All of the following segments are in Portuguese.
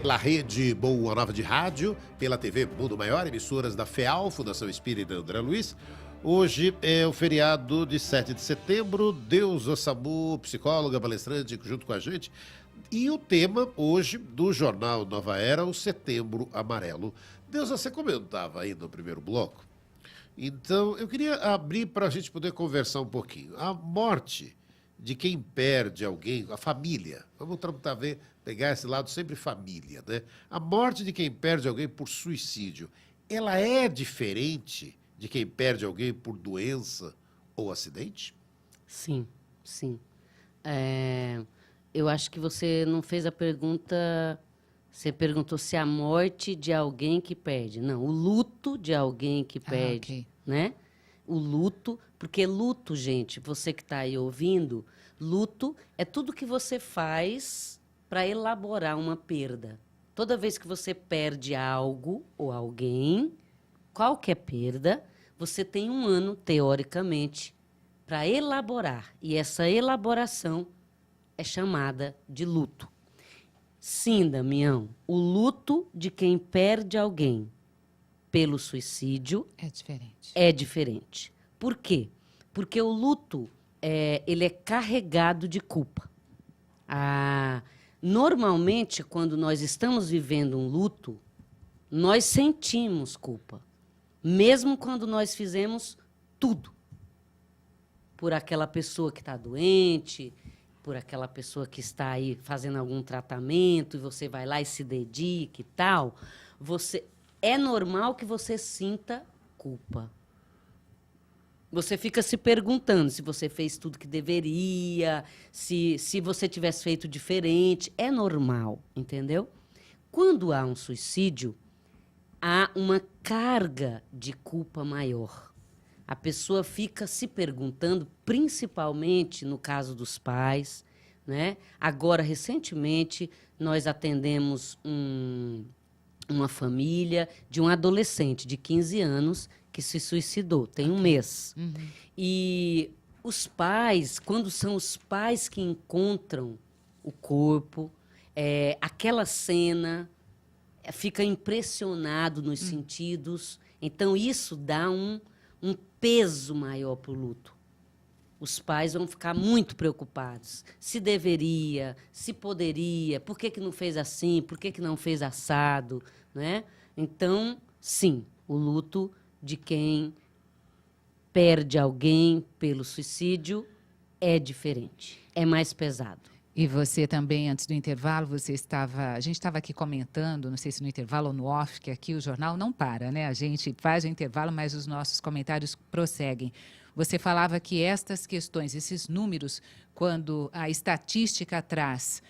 pela rede Boa Nova de Rádio, pela TV Mundo Maior, emissoras da FEAL, Fundação Espírita André Luiz. Hoje é o feriado de 7 de setembro. Deusa Samu, psicóloga, palestrante, junto com a gente. E o tema hoje do Jornal Nova Era, o Setembro Amarelo. Deusa, você comentava aí no primeiro bloco. Então, eu queria abrir para a gente poder conversar um pouquinho. A morte de quem perde alguém, a família. Vamos pegar esse lado sempre família, né? A morte de quem perde alguém por suicídio, ela é diferente de quem perde alguém por doença ou acidente? Sim, sim. Eu acho que você não fez a pergunta... Você perguntou se a morte de alguém que perde. Não, o luto de alguém que perde, okay. Né? O luto, porque luto, gente, você que está aí ouvindo, luto é tudo que você faz para elaborar uma perda. Toda vez que você perde algo ou alguém, qualquer perda, você tem um ano, teoricamente, para elaborar. E essa elaboração é chamada de luto. Sim, Damião, o luto de quem perde alguém pelo suicídio é diferente. Por quê? Porque o luto ele é carregado de culpa. Normalmente, quando nós estamos vivendo um luto, nós sentimos culpa. Mesmo quando nós fizemos tudo por aquela pessoa que está doente, por aquela pessoa que está aí fazendo algum tratamento, e você vai lá e se dedica e tal, é normal que você sinta culpa. Você fica se perguntando se você fez tudo que deveria, se você tivesse feito diferente. É normal, entendeu? Quando há um suicídio, há uma carga de culpa maior. A pessoa fica se perguntando, principalmente no caso dos pais, né? Agora, recentemente, nós atendemos uma família de um adolescente de 15 anos que se suicidou, tem um mês. Uhum. E os pais, quando são os pais que encontram o corpo, aquela cena fica impressionado nos sentidos. Então, isso dá um peso maior para o luto. Os pais vão ficar muito preocupados. Se deveria, se poderia, por que não fez assim, por que não fez assado, né? Então, sim, o luto de quem perde alguém pelo suicídio é diferente, é mais pesado. E você também, antes do intervalo, a gente estava aqui comentando, não sei se no intervalo ou no off, que aqui o jornal não para, né? A gente faz o intervalo, mas os nossos comentários prosseguem. Você falava que estas questões, esses números, quando a estatística traz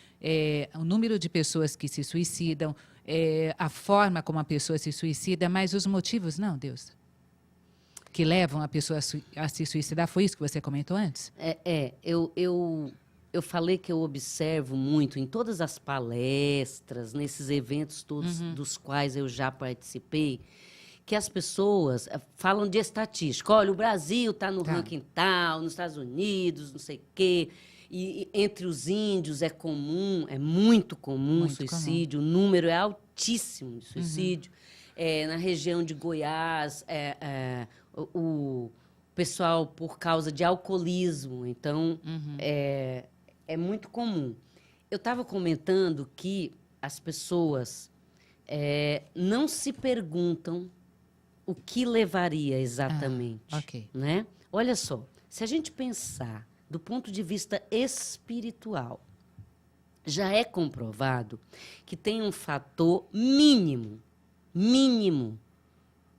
o número de pessoas que se suicidam, a forma como a pessoa se suicida, mas os motivos, não, Deus, que levam a pessoa a se suicidar, foi isso que você comentou antes? Eu falei que eu observo muito em todas as palestras, nesses eventos todos dos quais eu já participei, que as pessoas falam de estatística. Olha, o Brasil está no ranking tal, nos Estados Unidos, não sei o quê. E entre os índios é muito comum o suicídio. O número é altíssimo de suicídio. Na região de Goiás, o pessoal por causa de alcoolismo. Então, é muito comum. Eu estava comentando que as pessoas não se perguntam o que levaria exatamente. Né? Olha só, se a gente pensar do ponto de vista espiritual, já é comprovado que tem um fator mínimo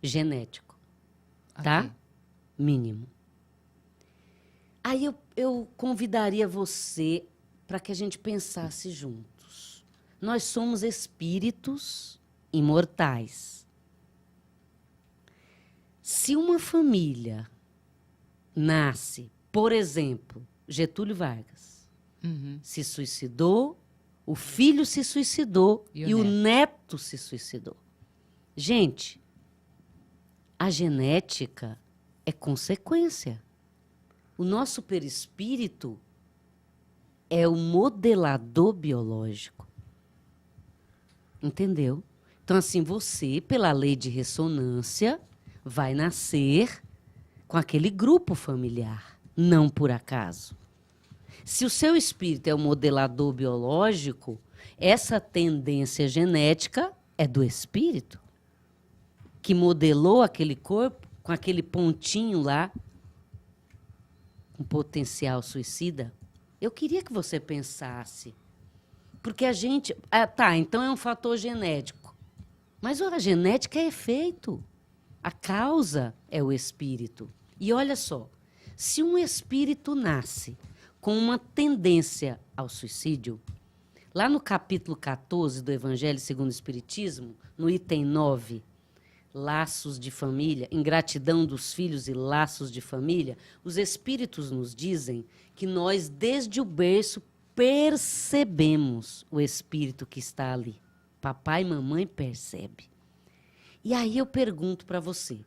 genético. Tá? Mínimo. Aí eu convidaria você para que a gente pensasse juntos. Nós somos espíritos imortais. Se uma família nasce, por exemplo, Getúlio Vargas, se suicidou, o filho se suicidou e o neto se suicidou. Gente, a genética é consequência. O nosso perispírito é o modelador biológico. Entendeu? Então, assim, você, pela lei de ressonância, vai nascer com aquele grupo familiar, não por acaso. Se o seu espírito é o modelador biológico, essa tendência genética é do espírito, que modelou aquele corpo com aquele pontinho lá, um potencial suicida. Eu queria que você pensasse. Porque a gente... então é um fator genético. Mas a genética é efeito. A causa é o espírito. E olha só, se um espírito nasce com uma tendência ao suicídio, lá no capítulo 14 do Evangelho segundo o Espiritismo, no item 9, laços de família, ingratidão dos filhos e laços de família, os espíritos nos dizem que nós, desde o berço, percebemos o espírito que está ali. Papai e mamãe percebe. E aí eu pergunto para você,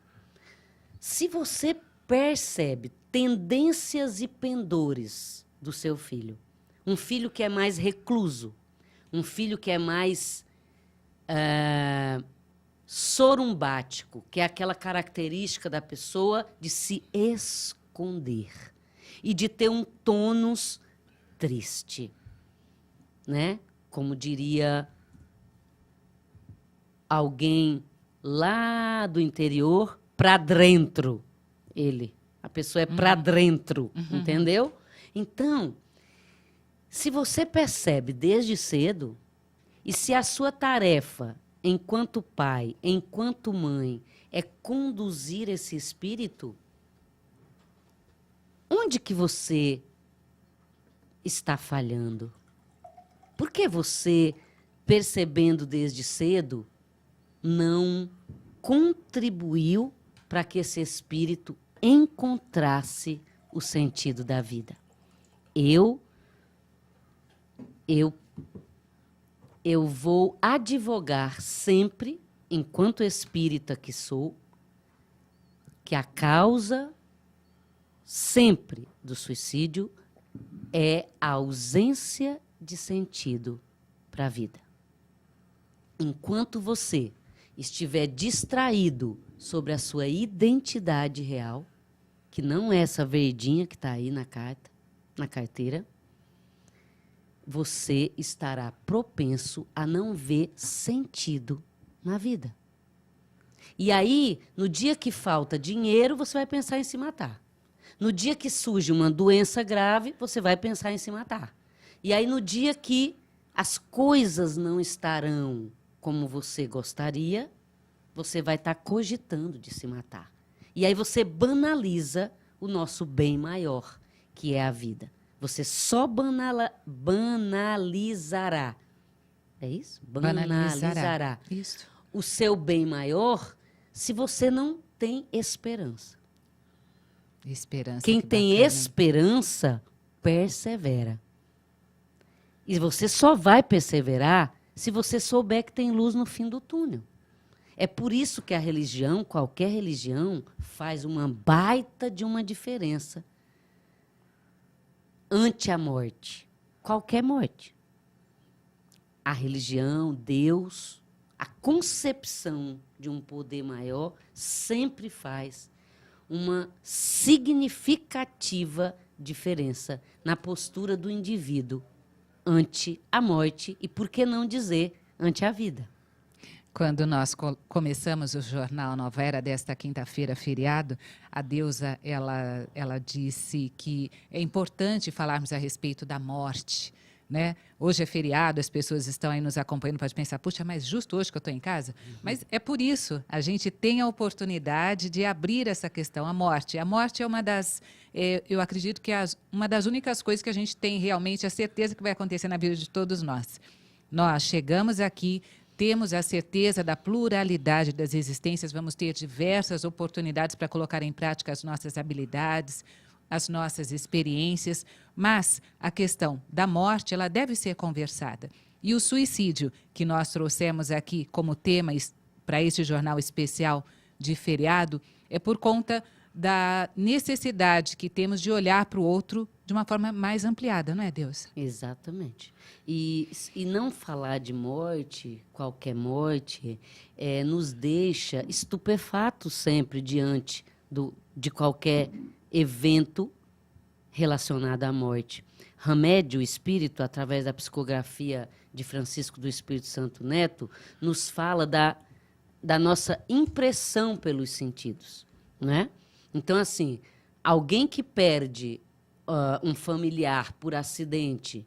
se você percebe tendências e pendores do seu filho, um filho que é mais recluso, um filho que é mais sorumbático, que é aquela característica da pessoa de se esconder e de ter um tônus triste, né? Como diria alguém lá do interior, pra dentro. A pessoa é pra dentro, entendeu? Então, se você percebe desde cedo, e se a sua tarefa, enquanto pai, enquanto mãe, é conduzir esse espírito, onde que você está falhando? Por que você, percebendo desde cedo, não contribuiu para que esse espírito encontrasse o sentido da vida? Eu vou advogar sempre, enquanto espírita que sou, que a causa sempre do suicídio é a ausência de sentido para a vida. Enquanto você estiver distraído sobre a sua identidade real, que não é essa verdinha que está aí na carteira, você estará propenso a não ver sentido na vida. E aí, no dia que falta dinheiro, você vai pensar em se matar. No dia que surge uma doença grave, você vai pensar em se matar. E aí, no dia que as coisas não estarão como você gostaria, você vai estar cogitando de se matar. E aí você banaliza o nosso bem maior, que é a vida. Você só banalizará. É isso? Banalizará. Isso. O seu bem maior se você não tem esperança. Esperança. Quem que tem bacana. esperança, persevera. E você só vai perseverar se você souber que tem luz no fim do túnel. É por isso que a religião, qualquer religião, faz uma baita de uma diferença ante a morte. Qualquer morte. A religião, Deus, a concepção de um poder maior sempre faz uma significativa diferença na postura do indivíduo ante a morte e, por que não dizer, ante a vida. Quando nós começamos o jornal Nova Era desta quinta-feira, feriado, a Deusa ela disse que é importante falarmos a respeito da morte, né? Hoje é feriado, as pessoas estão aí nos acompanhando, pode pensar, puxa, mas justo hoje que eu estou em casa? Mas é por isso, a gente tem a oportunidade de abrir essa questão, a morte. A morte é uma das, eu acredito que é uma das únicas coisas que a gente tem realmente a certeza que vai acontecer na vida de todos nós. Nós chegamos aqui, temos a certeza da pluralidade das existências, vamos ter diversas oportunidades para colocar em prática as nossas habilidades, as nossas experiências, mas a questão da morte, ela deve ser conversada. E o suicídio, que nós trouxemos aqui como tema para este jornal especial de feriado, é por conta da necessidade que temos de olhar para o outro de uma forma mais ampliada, não é, Deus? Exatamente. E não falar de morte, qualquer morte, nos deixa estupefatos sempre diante de qualquer evento relacionado à morte. Hamed, o Espírito, através da psicografia de Francisco do Espírito Santo Neto, nos fala da nossa impressão pelos sentidos, né? Então, assim, alguém que perde um familiar por acidente,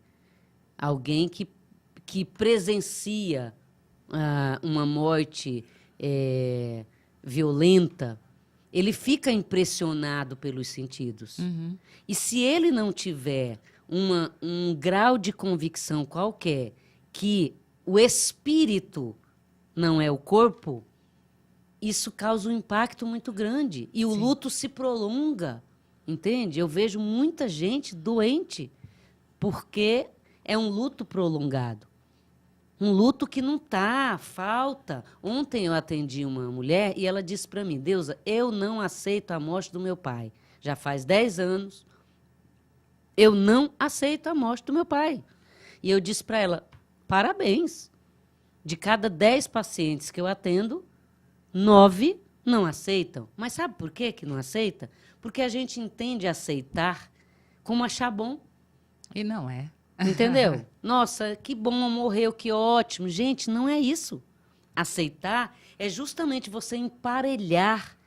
alguém que presencia uma morte violenta, ele fica impressionado pelos sentidos. Uhum. E se ele não tiver um grau de convicção qualquer que o espírito não é o corpo, isso causa um impacto muito grande. E o Sim. luto se prolonga, entende? Eu vejo muita gente doente porque é um luto prolongado. Um luto que não falta. Ontem eu atendi uma mulher e ela disse para mim, Deusa, eu não aceito a morte do meu pai. Já faz 10 anos, eu não aceito a morte do meu pai. E eu disse para ela, parabéns. De cada 10 pacientes que eu atendo, 9 não aceitam. Mas sabe por quê que não aceita? Porque a gente entende aceitar como achar bom. E não é. Entendeu? Nossa, que bom, morreu, que ótimo. Gente, não é isso. Aceitar é justamente você emparelhar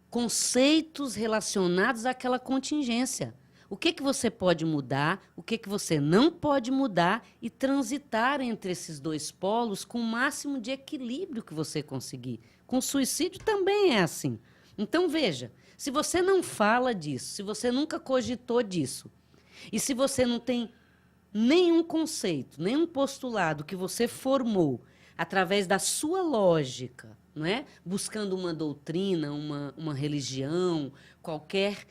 conceitos relacionados àquela contingência. O que você pode mudar, o que você não pode mudar e transitar entre esses dois polos com o máximo de equilíbrio que você conseguir. Com suicídio também é assim. Então, veja, se você não fala disso, se você nunca cogitou disso, e se você não tem nenhum conceito, nenhum postulado que você formou através da sua lógica, não é? Buscando uma doutrina, uma religião, qualquer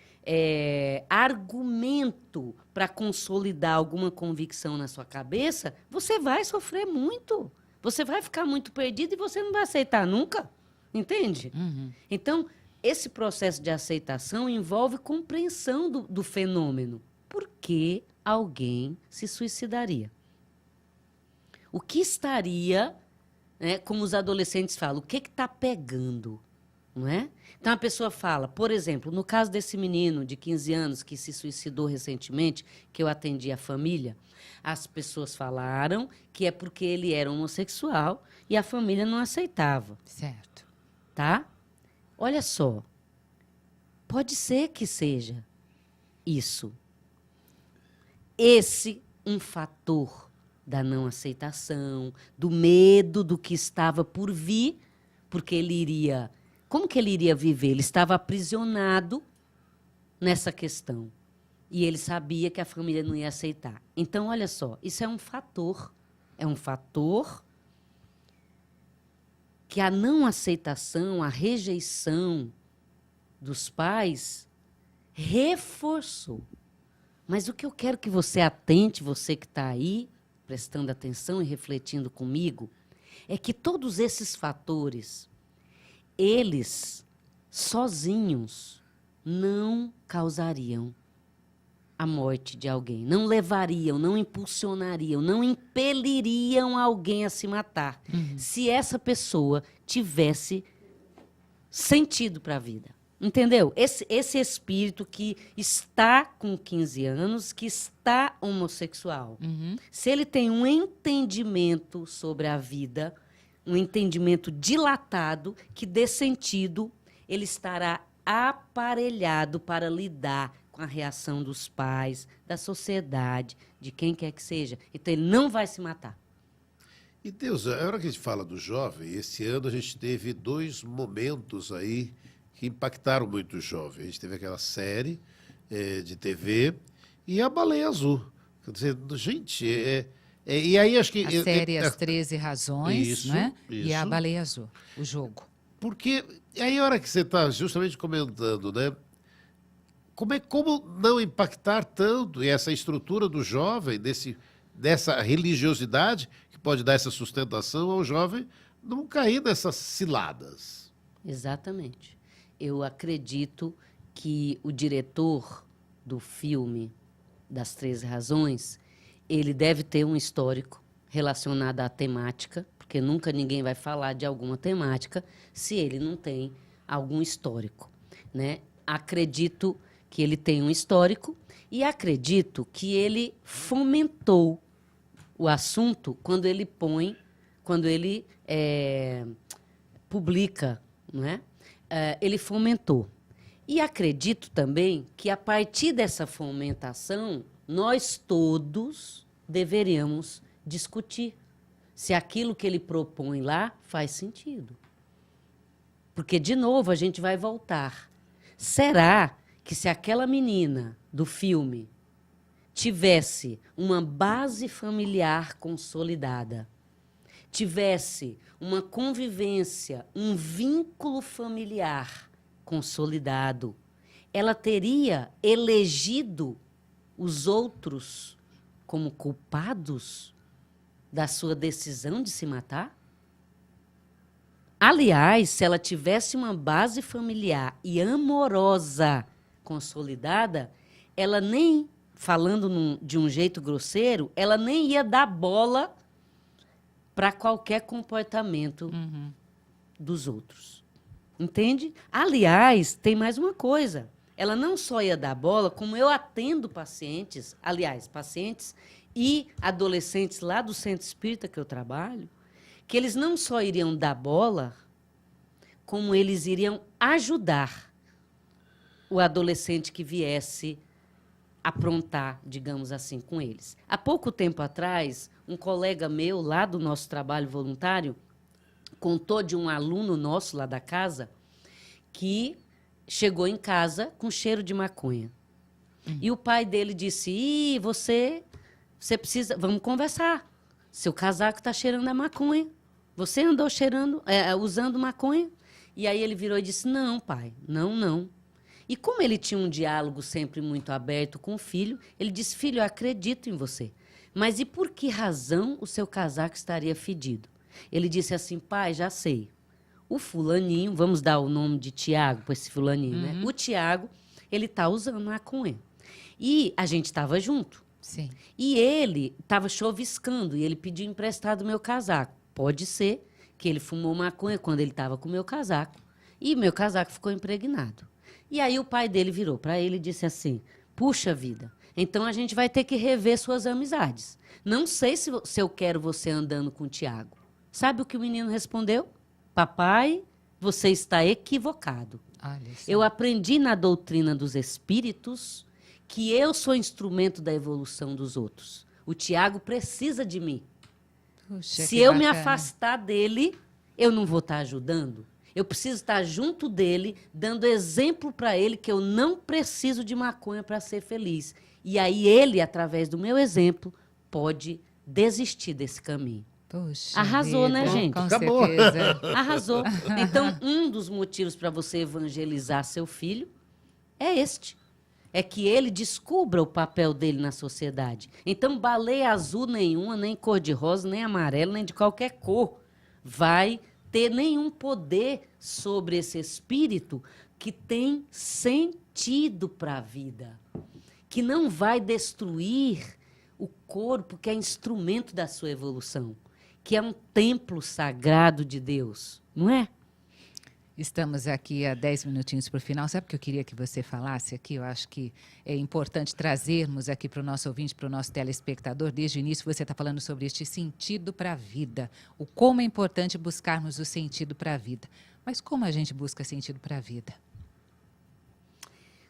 argumento para consolidar alguma convicção na sua cabeça, você vai sofrer muito. Você vai ficar muito perdido e você não vai aceitar nunca. Entende? Uhum. Então, esse processo de aceitação envolve compreensão do fenômeno. Por que alguém se suicidaria? O que estaria, né, como os adolescentes falam, o que está pegando? Não é? Então a pessoa fala, por exemplo, no caso desse menino de 15 anos que se suicidou recentemente, que eu atendi a família, as pessoas falaram que é porque ele era homossexual e a família não aceitava. Certo. Tá? Olha só, pode ser que seja isso. Esse um fator da não aceitação, do medo do que estava por vir, porque ele iria... Como que ele iria viver? Ele estava aprisionado nessa questão. E ele sabia que a família não ia aceitar. Então, olha só, isso é um fator. É um fator que a não aceitação, a rejeição dos pais reforçou. Mas o que eu quero que você atente, você que está aí, prestando atenção e refletindo comigo, é que todos esses fatores, eles, sozinhos, não causariam a morte de alguém. Não levariam, não impulsionariam, não impeliriam alguém a se matar. Uhum. Se essa pessoa tivesse sentido para a vida. Entendeu? Esse espírito que está com 15 anos, que está homossexual. Uhum. Se ele tem um entendimento sobre a vida, um entendimento dilatado, que dê sentido, ele estará aparelhado para lidar com a reação dos pais, da sociedade, de quem quer que seja. Então, ele não vai se matar. E Deus, a hora que a gente fala do jovem, esse ano a gente teve 2 momentos aí que impactaram muito o jovem. A gente teve aquela série de TV e a Baleia Azul. Quer dizer, gente, e aí acho que... A série As 13 Razões, Isso, né? E a isso. Baleia Azul, o jogo. Porque aí a hora que você está justamente comentando, né? Como não impactar tanto e essa estrutura do jovem, dessa religiosidade que pode dar essa sustentação ao jovem não cair nessas ciladas. Exatamente. Eu acredito que o diretor do filme das 13 razões, ele deve ter um histórico relacionado à temática, porque nunca ninguém vai falar de alguma temática se ele não tem algum histórico, né? Acredito que ele tem um histórico e acredito que ele fomentou o assunto quando ele publica, não é? Ele fomentou. E acredito também que, a partir dessa fomentação, nós todos deveríamos discutir se aquilo que ele propõe lá faz sentido. Porque, de novo, a gente vai voltar. Será que, se aquela menina do filme tivesse uma base familiar consolidada, tivesse uma convivência, um vínculo familiar consolidado, ela teria elegido os outros como culpados da sua decisão de se matar? Aliás, se ela tivesse uma base familiar e amorosa consolidada, ela nem, falando de um jeito grosseiro, ela nem ia dar bola para qualquer comportamento dos outros. Entende? Aliás, tem mais uma coisa. Ela não só ia dar bola, como eu atendo pacientes, aliás, pacientes e adolescentes lá do centro espírita que eu trabalho, que eles não só iriam dar bola, como eles iriam ajudar o adolescente que viesse aprontar, digamos assim, com eles. Há pouco tempo atrás, um colega meu, lá do nosso trabalho voluntário, contou de um aluno nosso lá da casa que chegou em casa com cheiro de maconha. E o pai dele disse, você precisa, vamos conversar. Seu casaco está cheirando a maconha. Você andou usando maconha? E aí ele virou e disse, não, pai, não. E como ele tinha um diálogo sempre muito aberto com o filho, ele disse, filho, eu acredito em você. Mas e por que razão o seu casaco estaria fedido? Ele disse assim, pai, já sei. O fulaninho, vamos dar o nome de Tiago para esse fulaninho, né? O Tiago, ele está usando maconha. E a gente estava junto. Sim. E ele estava choviscando e ele pediu emprestado o meu casaco. Pode ser que ele fumou maconha quando ele estava com o meu casaco e meu casaco ficou impregnado. E aí o pai dele virou para ele e disse assim, puxa vida, então a gente vai ter que rever suas amizades. Não sei se eu quero você andando com o Tiago. Sabe o que o menino respondeu? Papai, você está equivocado. Eu aprendi na doutrina dos espíritos que eu sou instrumento da evolução dos outros. O Tiago precisa de mim. Puxa, se eu me afastar dele, eu não vou estar ajudando. Eu preciso estar junto dele, dando exemplo para ele que eu não preciso de maconha para ser feliz. E aí ele, através do meu exemplo, pode desistir desse caminho. Puxa arrasou, vida, né, gente? Com Acabou. certeza. Arrasou. Então, um dos motivos para você evangelizar seu filho é este. É que ele descubra o papel dele na sociedade. Então, baleia azul nenhuma, nem cor-de-rosa, nem amarelo, nem de qualquer cor, vai ter nenhum poder sobre esse espírito que tem sentido para a vida, que não vai destruir o corpo, que é instrumento da sua evolução, que é um templo sagrado de Deus, não é? Estamos aqui a 10 minutinhos para o final. Sabe o que eu queria que você falasse aqui? Eu acho que é importante trazermos aqui para o nosso ouvinte, para o nosso telespectador. Desde o início você está falando sobre este sentido para a vida. O como é importante buscarmos o sentido para a vida. Mas como a gente busca sentido para a vida?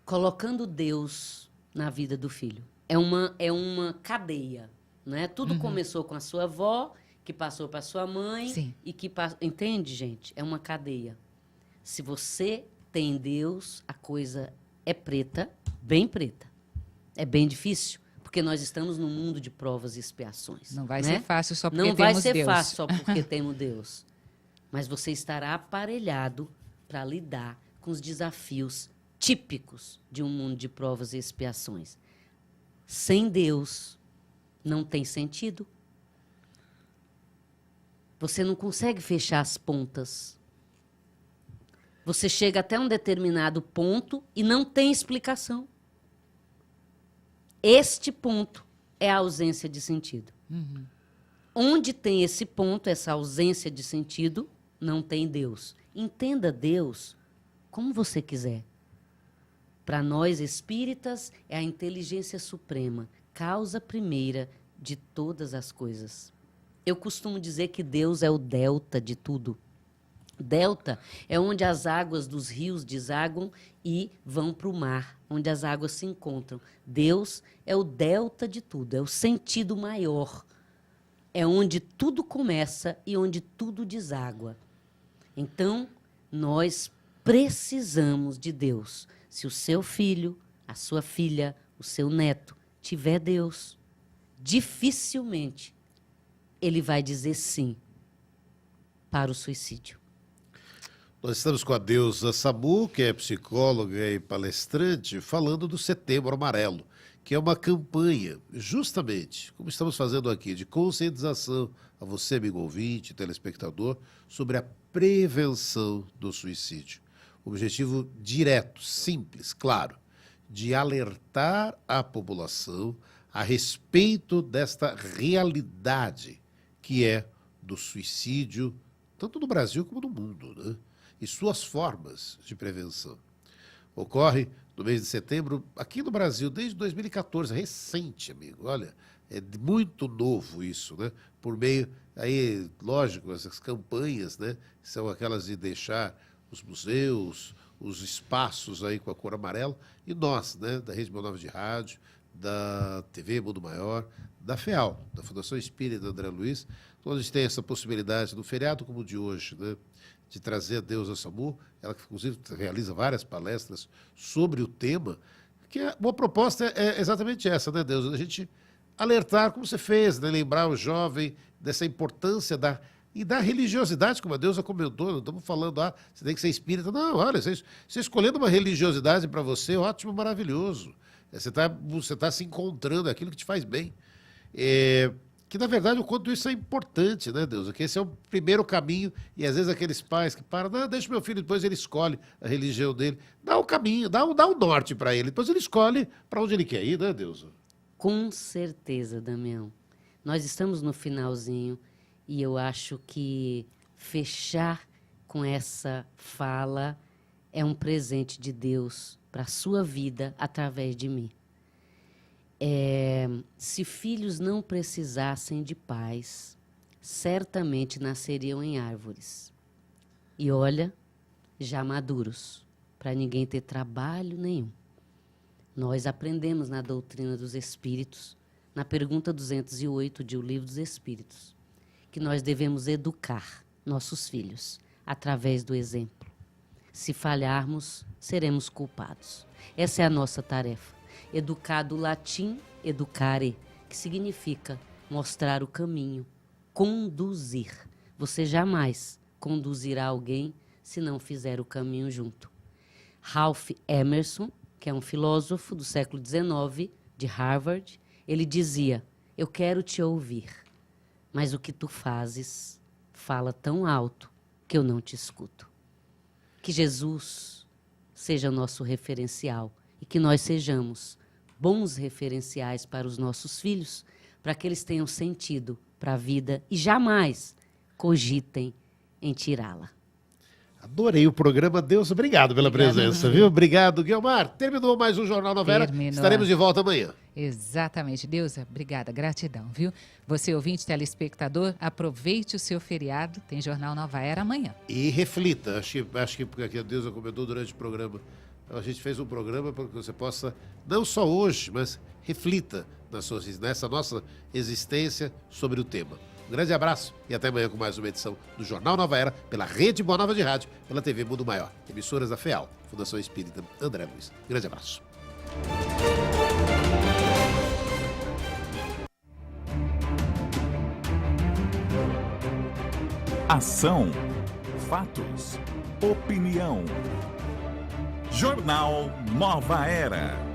Colocando Deus na vida do filho. É uma cadeia, né? Tudo começou com a sua avó, que passou para sua mãe. Sim. E que entende, gente? É uma cadeia. Se você tem Deus, a coisa é preta, bem preta. É bem difícil, porque nós estamos num mundo de provas e expiações. Não vai né? ser fácil só porque Não temos vai ser Deus. fácil só porque temos Deus. Mas você estará aparelhado para lidar com os desafios típicos de um mundo de provas e expiações. Sem Deus, não tem sentido. Você não consegue fechar as pontas. Você chega até um determinado ponto e não tem explicação. Este ponto é a ausência de sentido. Onde tem esse ponto, essa ausência de sentido, não tem Deus. Entenda Deus como você quiser. Para nós espíritas, é a inteligência suprema, causa primeira de todas as coisas. Eu costumo dizer que Deus é o delta de tudo. Delta é onde as águas dos rios desaguam e vão para o mar, onde as águas se encontram. Deus é o delta de tudo, é o sentido maior. É onde tudo começa e onde tudo deságua. Então, nós precisamos de Deus. Se o seu filho, a sua filha, o seu neto tiver Deus, dificilmente ele vai dizer sim para o suicídio. Nós estamos com a Deusa Samu, que é psicóloga e palestrante, falando do Setembro Amarelo, que é uma campanha, justamente, como estamos fazendo aqui, de conscientização a você, amigo ouvinte, telespectador, sobre a prevenção do suicídio. Objetivo direto, simples, claro, de alertar a população a respeito desta realidade que é do suicídio, tanto no Brasil como no mundo, né? E suas formas de prevenção. Ocorre no mês de setembro, aqui no Brasil, desde 2014, recente, amigo, olha, é muito novo isso, né? Por meio, aí, lógico, essas campanhas, né? São aquelas de deixar os museus, os espaços aí com a cor amarela, e nós, né? Da Rede Boa Nova de Rádio, da TV Mundo Maior, da FEAL, da Fundação Espírita André Luiz, onde a gente tem essa possibilidade, no feriado como o de hoje, né? De trazer a Deusa Samu, ela que inclusive realiza várias palestras sobre o tema, que uma proposta é exatamente essa, né, Deusa? A gente alertar, como você fez, né? Lembrar o jovem dessa importância da religiosidade, como a Deusa comentou, não estamos falando, você tem que ser espírita. Não, olha, você escolhendo uma religiosidade para você, ótimo, maravilhoso. Você tá se encontrando, aquilo que te faz bem. Que, na verdade, o quanto isso é importante, né, Deus? Que esse é o primeiro caminho, e às vezes aqueles pais que param, não, deixa meu filho, depois ele escolhe a religião dele. Dá o caminho, dá o norte para ele, depois ele escolhe para onde ele quer ir, né, Deus? Com certeza, Damião. Nós estamos no finalzinho e eu acho que fechar com essa fala é um presente de Deus para a sua vida através de mim. Se filhos não precisassem de pais, certamente nasceriam em árvores. E olha, já maduros, para ninguém ter trabalho nenhum. Nós aprendemos na doutrina dos Espíritos, na pergunta 208 de O Livro dos Espíritos, que nós devemos educar nossos filhos através do exemplo. Se falharmos, seremos culpados. Essa é a nossa tarefa. Educar do latim, educare, que significa mostrar o caminho, conduzir. Você jamais conduzirá alguém se não fizer o caminho junto. Ralph Emerson, que é um filósofo do século XIX, de Harvard, ele dizia, eu quero te ouvir, mas o que tu fazes fala tão alto que eu não te escuto. Que Jesus seja o nosso referencial e que nós sejamos bons referenciais para os nossos filhos, para que eles tenham sentido para a vida e jamais cogitem em tirá-la. Adorei o programa, Deus, obrigado pela presença, viu? Obrigado, Guilmar. Terminou mais um Jornal Nova Era. Estaremos de volta amanhã. Exatamente. Deusa, obrigada, gratidão, viu? Você, ouvinte, telespectador, aproveite o seu feriado, tem Jornal Nova Era amanhã. E reflita, acho que porque a Deusa comentou durante o programa, a gente fez um programa para que você possa, não só hoje, mas reflita nessa nossa existência sobre o tema. Um grande abraço e até amanhã com mais uma edição do Jornal Nova Era, pela Rede Boa Nova de Rádio, pela TV Mundo Maior, emissoras da FEAL, Fundação Espírita André Luiz. Um grande abraço. Ação, fatos, opinião. Jornal Nova Era.